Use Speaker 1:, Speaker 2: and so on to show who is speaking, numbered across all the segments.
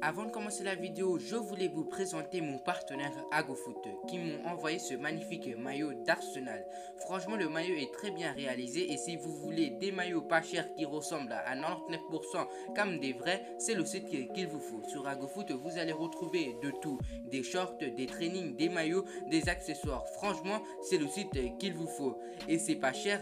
Speaker 1: Avant de commencer la vidéo, je voulais vous présenter mon partenaire AgoFoot qui m'ont envoyé ce magnifique maillot d'Arsenal. Franchement, le maillot est très bien réalisé et si vous voulez des maillots pas chers qui ressemblent à 99% comme des vrais, c'est le site qu'il vous faut. Sur AgoFoot, vous allez retrouver de tout, des shorts, des trainings, des maillots, des accessoires. Franchement, c'est le site qu'il vous faut et c'est pas cher.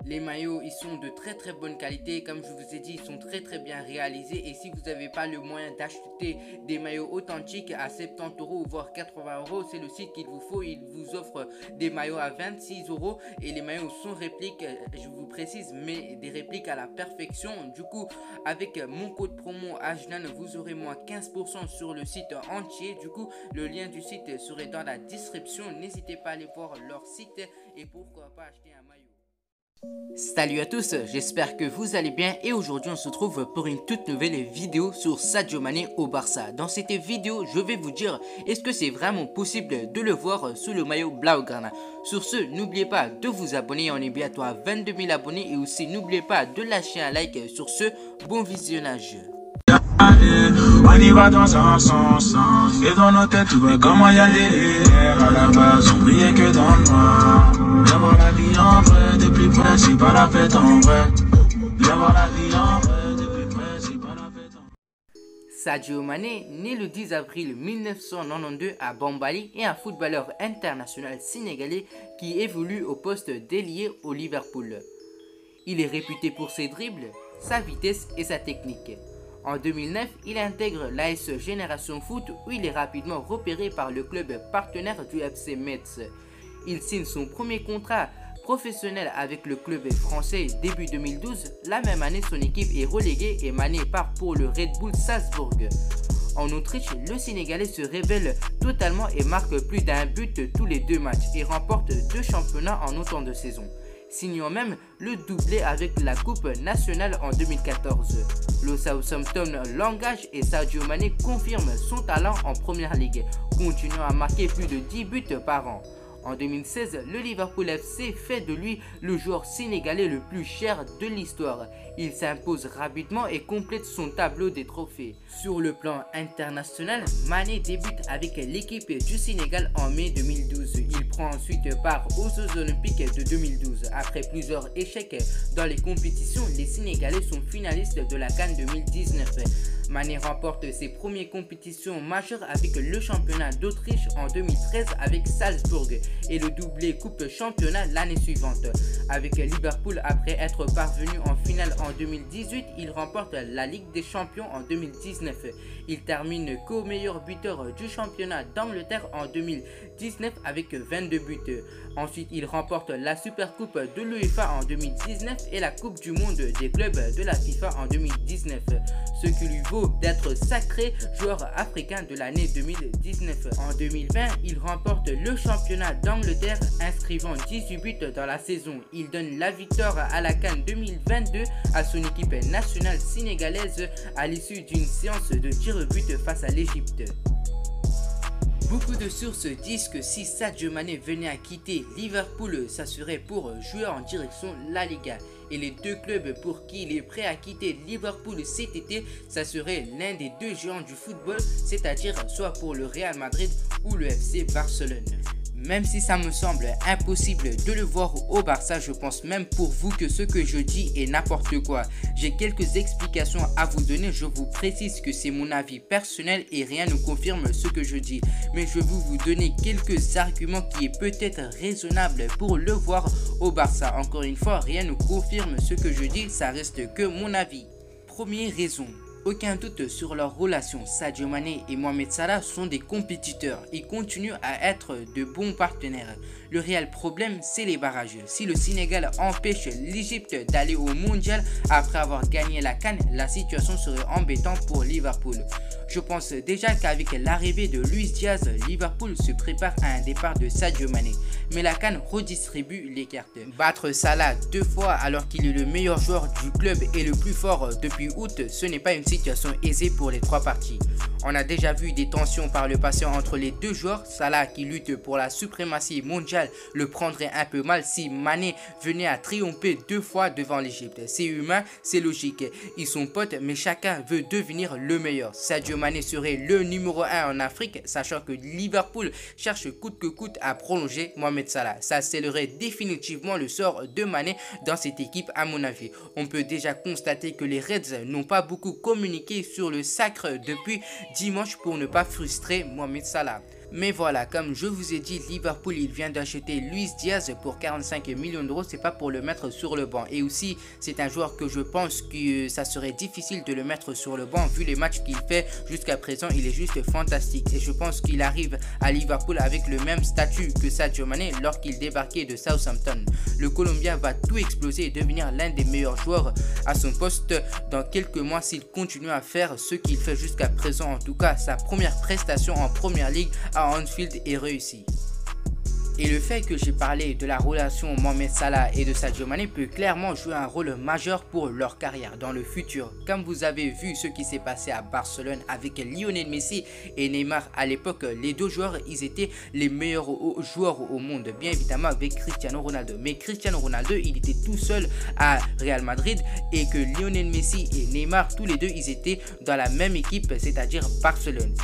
Speaker 1: Les maillots, ils sont de très bonne qualité. Comme je vous ai dit, ils sont très bien réalisés. Et si vous n'avez pas le moyen d'acheter des maillots authentiques à 70 € voire 80 €, c'est le site qu'il vous faut. Il vous offre des maillots à 26 € et les maillots sont répliques, je vous précise, mais des répliques à la perfection. Du coup, avec mon code promo AJNAN, vous aurez moins 15% sur le site entier. Du coup, le lien du site serait dans la description. N'hésitez pas à aller voir leur site et pourquoi pas acheter un maillot. Salut à tous, j'espère que vous allez bien et aujourd'hui on se trouve pour une toute nouvelle vidéo sur Sadio Mané au Barça. Dans cette vidéo, je vais vous dire est-ce que c'est vraiment possible de le voir sous le maillot Blaugrana. Sur ce, n'oubliez pas de vous abonner, on est bientôt à 22 000 abonnés et aussi n'oubliez pas de lâcher un like. Sur ce, bon visionnage.
Speaker 2: On y va dans un sens, et dans nos têtes, tu vois comment y a des à la base, on brillait que dans le noir. Viens voir la vie en vrai, de plus près, c'est pas la fête en vrai. Viens voir la vie en vrai, de plus près, c'est pas la fête en vrai.
Speaker 1: Sadio Mané, né le 10 avril 1992 à Bambali, est un footballeur international sénégalais qui évolue au poste d'ailier au Liverpool. Il est réputé pour ses dribbles, sa vitesse et sa technique. En 2009, il intègre l'AS Génération Foot où il est rapidement repéré par le club partenaire du FC Metz. Il signe son premier contrat professionnel avec le club français début 2012. La même année, son équipe est reléguée et Mané part pour le Red Bull Salzbourg. En Autriche, le Sénégalais se révèle totalement et marque plus d'un but tous les 2 matchs et remporte 2 championnats en autant de saisons, signant même le doublé avec la Coupe nationale en 2014. Le Southampton l'engage et Sadio Mané confirme son talent en Première Ligue, continuant à marquer plus de 10 buts par an. En 2016, le Liverpool FC fait de lui le joueur sénégalais le plus cher de l'histoire. Il s'impose rapidement et complète son tableau des trophées. Sur le plan international, Mané débute avec l'équipe du Sénégal en mai 2012. Il prend ensuite part aux Jeux Olympiques de 2012. Après plusieurs échecs dans les compétitions, les Sénégalais sont finalistes de la CAN 2019. Mané remporte ses premières compétitions majeures avec le championnat d'Autriche en 2013 avec Salzbourg et le doublé Coupe Championnat l'année suivante. Avec Liverpool, après être parvenu en finale en 2018, il remporte la Ligue des Champions en 2019. Il termine co-meilleur buteur du championnat d'Angleterre en 2019 avec 22 buts. Ensuite, il remporte la Supercoupe de l'UEFA en 2019 et la Coupe du Monde des clubs de la FIFA en 2019, ce qui lui vaut d'être sacré joueur africain de l'année 2019. En 2020, il remporte le championnat d'Angleterre, inscrivant 18 buts dans la saison. Il donne la victoire à la CAN 2022 à son équipe nationale sénégalaise à l'issue d'une séance de tir au but face à l'Égypte. Beaucoup de sources disent que si Sadio Mané venait à quitter Liverpool, ça serait pour jouer en direction La Liga. Et les 2 clubs pour qui il est prêt à quitter Liverpool cet été, ça serait l'un des 2 géants du football, c'est-à-dire soit pour le Real Madrid ou le FC Barcelone. Même si ça me semble impossible de le voir au Barça, je pense même pour vous que ce que je dis est n'importe quoi. J'ai quelques explications à vous donner, je vous précise que c'est mon avis personnel et rien ne confirme ce que je dis. Mais je vais vous donner quelques arguments qui est peut-être raisonnable pour le voir au Barça. Encore une fois, rien ne confirme ce que je dis, ça reste que mon avis. Première raison. Aucun doute sur leur relation, Sadio Mané et Mohamed Salah sont des compétiteurs et continuent à être de bons partenaires. Le réel problème, c'est les barrages. Si le Sénégal empêche l'Égypte d'aller au mondial après avoir gagné la CAN, la situation serait embêtante pour Liverpool. Je pense déjà qu'avec l'arrivée de Luis Diaz, Liverpool se prépare à un départ de Sadio Mané. Mais la CAN redistribue les cartes. Battre Salah 2 fois alors qu'il est le meilleur joueur du club et le plus fort depuis août, ce n'est pas une situation aisée pour les 3 parties. On a déjà vu des tensions par le passé entre les deux joueurs. Salah qui lutte pour la suprématie mondiale le prendrait un peu mal si Mané venait à triompher 2 fois devant l'Égypte. C'est humain, c'est logique. Ils sont potes mais chacun veut devenir le meilleur. Sadio Mané serait le numéro 1 en Afrique, sachant que Liverpool cherche coûte que coûte à prolonger Mohamed Salah. Ça scellerait définitivement le sort de Mané dans cette équipe à mon avis. On peut déjà constater que les Reds n'ont pas beaucoup communiqué sur le sacre depuis dimanche pour ne pas frustrer Mohamed Salah. Mais voilà, comme je vous ai dit, Liverpool il vient d'acheter Luis Diaz pour 45 millions d'euros, c'est pas pour le mettre sur le banc. Et aussi, c'est un joueur que je pense que ça serait difficile de le mettre sur le banc vu les matchs qu'il fait jusqu'à présent, il est juste fantastique. Et je pense qu'il arrive à Liverpool avec le même statut que Sadio Mané lorsqu'il débarquait de Southampton. Le Colombien va tout exploser et devenir l'un des meilleurs joueurs à son poste dans quelques mois s'il continue à faire ce qu'il fait jusqu'à présent. En tout cas, sa première prestation en Première Ligue à Anfield est réussi. Et le fait que j'ai parlé de la relation Mohamed Salah et de Sadio Mané peut clairement jouer un rôle majeur pour leur carrière dans le futur. Comme vous avez vu ce qui s'est passé à Barcelone avec Lionel Messi et Neymar à l'époque, les deux joueurs ils étaient les meilleurs joueurs au monde, bien évidemment avec Cristiano Ronaldo. Mais Cristiano Ronaldo il était tout seul à Real Madrid et que Lionel Messi et Neymar tous les deux ils étaient dans la même équipe, c'est-à-dire Barcelone.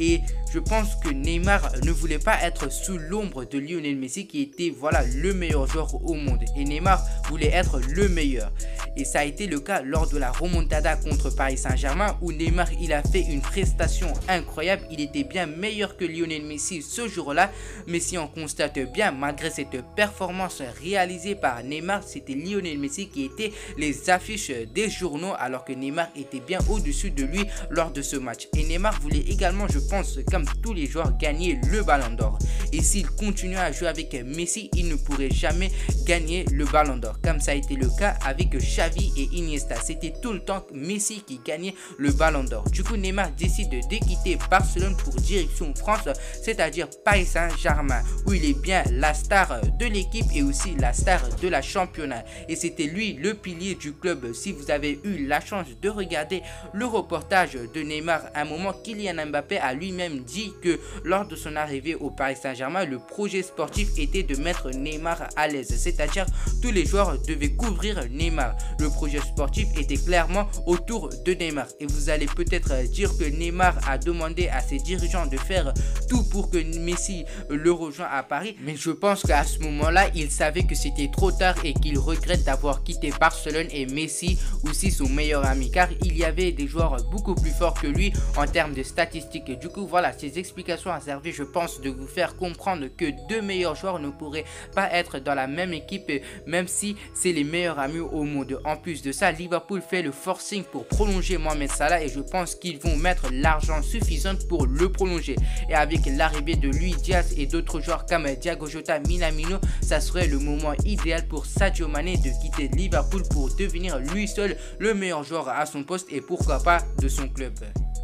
Speaker 1: Et je pense que Neymar ne voulait pas être sous l'ombre de Lionel Messi qui était voilà le meilleur joueur au monde. Et Neymar voulait être le meilleur. Et ça a été le cas lors de la remontada contre Paris Saint-Germain où Neymar il a fait une prestation incroyable. Il était bien meilleur que Lionel Messi ce jour-là. Mais si on constate bien, malgré cette performance réalisée par Neymar, c'était Lionel Messi qui était les affiches des journaux alors que Neymar était bien au-dessus de lui lors de ce match. Et Neymar voulait également, je pense, comme tous les joueurs, gagner le Ballon d'Or. Et s'il continue à jouer avec Messi, il ne pourrait jamais gagner le Ballon d'Or. Comme ça a été le cas avec Xavi et Iniesta. C'était tout le temps Messi qui gagnait le Ballon d'Or. Du coup, Neymar décide de quitter Barcelone pour direction France, c'est-à-dire Paris Saint-Germain, où il est bien la star de l'équipe et aussi la star de la championnat. Et c'était lui le pilier du club. Si vous avez eu la chance de regarder le reportage de Neymar, à un moment, Kylian Mbappé a lui-même dit que lors de son arrivée au Paris Saint-Germain, le projet sportif était de mettre Neymar à l'aise, c'est-à-dire tous les joueurs devaient couvrir Neymar. Le projet sportif était clairement autour de Neymar. Et vous allez peut-être dire que Neymar a demandé à ses dirigeants de faire tout pour que Messi le rejoigne à Paris, mais je pense qu'à ce moment-là, il savait que c'était trop tard et qu'il regrette d'avoir quitté Barcelone et Messi aussi son meilleur ami, car il y avait des joueurs beaucoup plus forts que lui en termes de statistiques. Du coup, voilà, ces explications ont servi, je pense, de vous faire comprendre que deux meilleurs joueurs ne pourraient pas être dans la même équipe, même si c'est les meilleurs amis au monde. En plus de ça, Liverpool fait le forcing pour prolonger Mohamed Salah et je pense qu'ils vont mettre l'argent suffisant pour le prolonger. Et avec l'arrivée de Luis Diaz et d'autres joueurs comme Thiago Jota, Minamino, ça serait le moment idéal pour Sadio Mané de quitter Liverpool pour devenir lui seul le meilleur joueur à son poste et pourquoi pas de son club.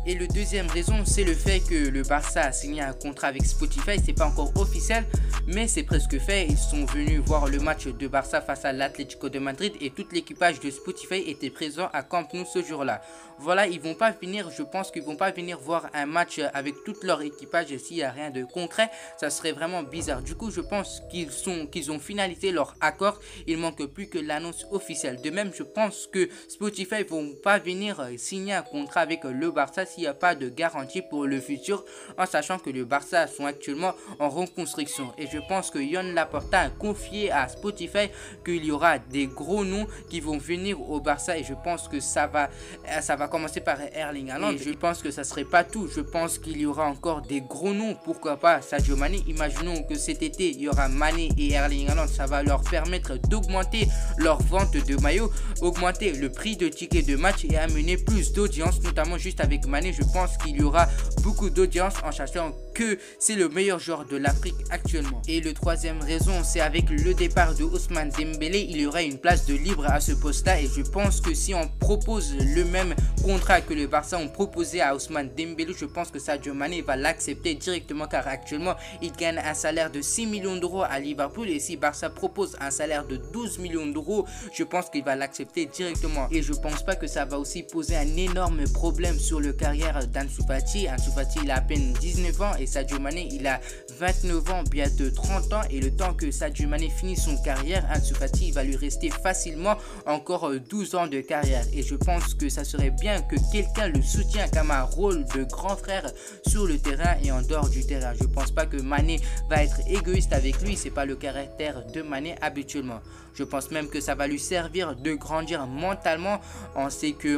Speaker 1: Et le deuxième raison, c'est le fait que le Barça a signé un contrat avec Spotify. C'est pas encore officiel, mais c'est presque fait. Ils sont venus voir le match de Barça face à l'Atlético de Madrid et tout l'équipage de Spotify était présent à Camp Nou ce jour-là. Voilà, ils vont pas venir, je pense qu'ils vont pas venir voir un match avec tout leur équipage s'il n'y a rien de concret. Ça serait vraiment bizarre. Du coup, je pense qu'ils ont finalisé leur accord. Il manque plus que l'annonce officielle. De même, je pense que Spotify vont pas venir signer un contrat avec le Barça s'il n'y a pas de garantie pour le futur, en sachant que le Barça sont actuellement en reconstruction. Et je pense que Joan Laporta a confié à Spotify qu'il y aura des gros noms qui vont venir au Barça et je pense que ça va commencer par Erling Haaland. Et je pense que ça serait pas tout. Je pense qu'il y aura encore des gros noms. Pourquoi pas Sadio Mané. Imaginons que cet été il y aura Mané et Erling Haaland. Ça va leur permettre d'augmenter leur vente de maillots, augmenter le prix de tickets de match et amener plus d'audience, notamment juste avec Mané. Je pense qu'il y aura beaucoup d'audience en sachant que c'est le meilleur joueur de l'Afrique actuellement. Et le troisième raison, c'est avec le départ de Ousmane Dembélé, il y aura une place de libre à ce poste-là et je pense que si on propose le même contrat que le Barça ont proposé à Ousmane Dembélé, je pense que Sadio Mané va l'accepter directement car actuellement il gagne un salaire de 6 millions d'euros à Liverpool et si Barça propose un salaire de 12 millions d'euros, je pense qu'il va l'accepter directement et je pense pas que ça va aussi poser un énorme problème sur le carrière carrière d'Ansu Fati. Ansu Fati il a à peine 19 ans et Sadio Mané il a 29 ans, bientôt 30 ans, et le temps que Sadio Mané finisse son carrière, Ansu Fati il va lui rester facilement encore 12 ans de carrière. Et je pense que ça serait bien que quelqu'un le soutienne comme un rôle de grand frère sur le terrain et en dehors du terrain. Je pense pas que Mané va être égoïste avec lui, c'est pas le caractère de Mané habituellement. Je pense même que ça va lui servir de grandir mentalement. On sait que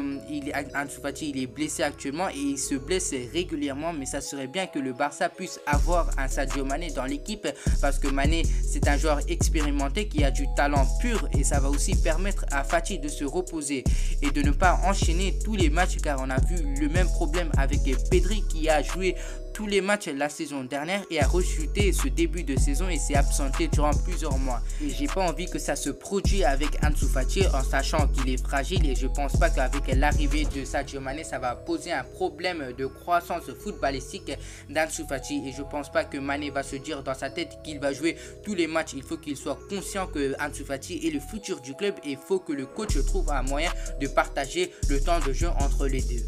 Speaker 1: Ansu Fati il est blessé actuellement et il se blesse régulièrement, mais ça serait bien que le Barça puisse avoir un Sadio Mané dans l'équipe, parce que Mané c'est un joueur expérimenté qui a du talent pur, et ça va aussi permettre à Fati de se reposer et de ne pas enchaîner tous les matchs, car on a vu le même problème avec Pedri qui a joué tous les matchs la saison dernière et a rechuté ce début de saison et s'est absenté durant plusieurs mois. Et j'ai pas envie que ça se produise avec Ansu Fati, en sachant qu'il est fragile, et je pense pas qu'avec l'arrivée de Sadio Mané ça va poser un problème de croissance footballistique d'Ansu Fati. Et je pense pas que Mané va se dire dans sa tête qu'il va jouer tous les matchs. Il faut qu'il soit conscient que Ansu Fati est le futur du club et il faut que le coach trouve un moyen de partager le temps de jeu entre les deux.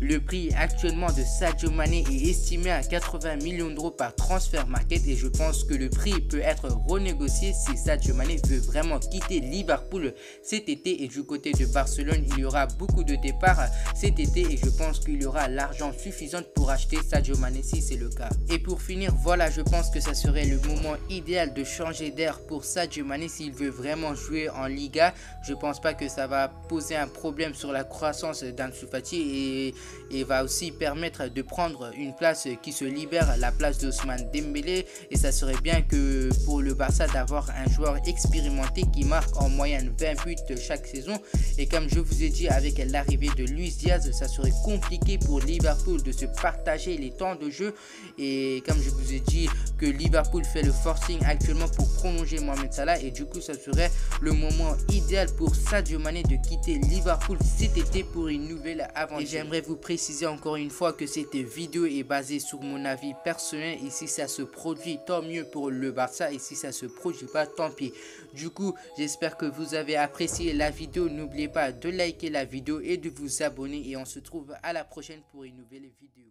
Speaker 1: Le prix actuellement de Sadio Mané est estimé à 80 millions d'euros par transfert market, et je pense que le prix peut être renégocié si Sadio Mané veut vraiment quitter Liverpool cet été. Et du côté de Barcelone, il y aura beaucoup de départs cet été et je pense qu'il y aura l'argent suffisant pour acheter Sadio Mané si c'est le cas. Et pour finir, voilà, je pense que ça serait le moment idéal de changer d'air pour Sadio Mané s'il veut vraiment jouer en Liga. Je pense pas que ça va poser un problème sur la croissance d'Ansu Fati et va aussi permettre de prendre une place qui se libère, la place d'Ousmane Dembélé. Et ça serait bien que pour le Barça d'avoir un joueur expérimenté qui marque en moyenne 20 buts chaque saison. Et comme je vous ai dit, avec l'arrivée de Luis Diaz, ça serait compliqué pour Liverpool de se partager les temps de jeu. Et comme je vous ai dit que Liverpool fait le forcing actuellement pour prolonger Mohamed Salah, et du coup ça serait le moment idéal pour Sadio Mané de quitter Liverpool cet été pour une nouvelle aventure. Et j'aimerais vous préciser encore une fois que cette vidéo est basée sur mon avis personnel, et si ça se produit tant mieux pour le Barça, et si ça se produit pas tant pis. Du coup j'espère que vous avez apprécié la vidéo. N'oubliez pas de liker la vidéo et de vous abonner, et on se trouve à la prochaine pour une nouvelle vidéo.